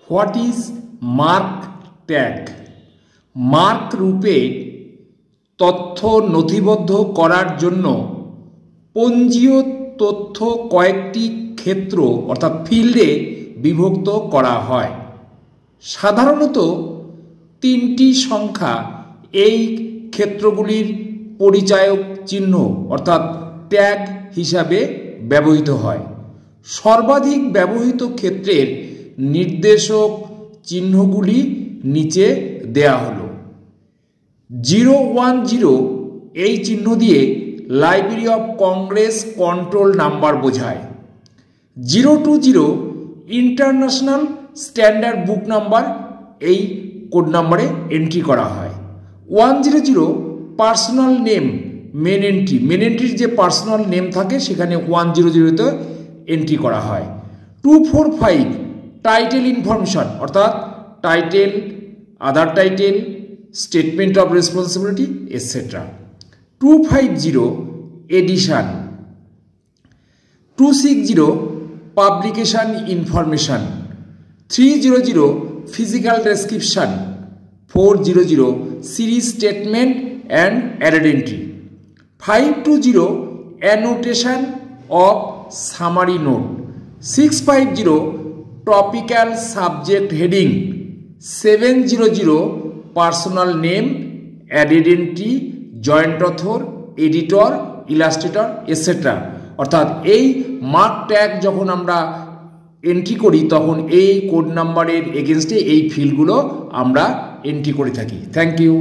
What is mark tag? Mark রূপে তথ্য নথিবদ্ধ করার জন্য পঞ্জীয় তথ্য কয়েকটি ক্ষেত্র অর্থাৎ ফিল্ডে বিভক্ত করা হয়। সাধারণত তিনটি সংখ্যা এই ক্ষেত্রগুলির পরিচায়ক চিহ্ন অর্থাৎ ট্যাগ হিসাবে ব্যবহৃত হয়। সর্বাধিক ব্যবহৃত ক্ষেত্রের নির্দেশক চিহ্নগুলি নিচে দেয়া হলো। 010 এই চিহ্ন দিয়ে library of Congress control number বোঝায়। 020 ইন্টারন্যাশনাল স্ট্যান্ডার্ড বুক নাম্বার এই কোড নাম্বারে এন্ট্রি করা হয়। 100 পার্সোনাল নেম মেন এন্ট্রির যে পার্সোনাল নেম থাকে সেখানে 100তে এন্ট্রি করা হয়। 245 টাইটেল ইনফরমেশন অর্থাৎ title, other title, statement of responsibility etcetera. 250 edition. 260 publication information. 300 physical description. 400 series statement and added entry. 520 annotation of summary note. 650 topical subject heading. 700 personal name, added entry, joint author, editor, illustrator etcetera. অর্থাৎ এই mark tag যখন আমরা entry করি তখন এই code নাম্বারের এগেনস্টে এই ফিল্ডগুলো আমরা এন্ট্রি করে থাকি। Thank you.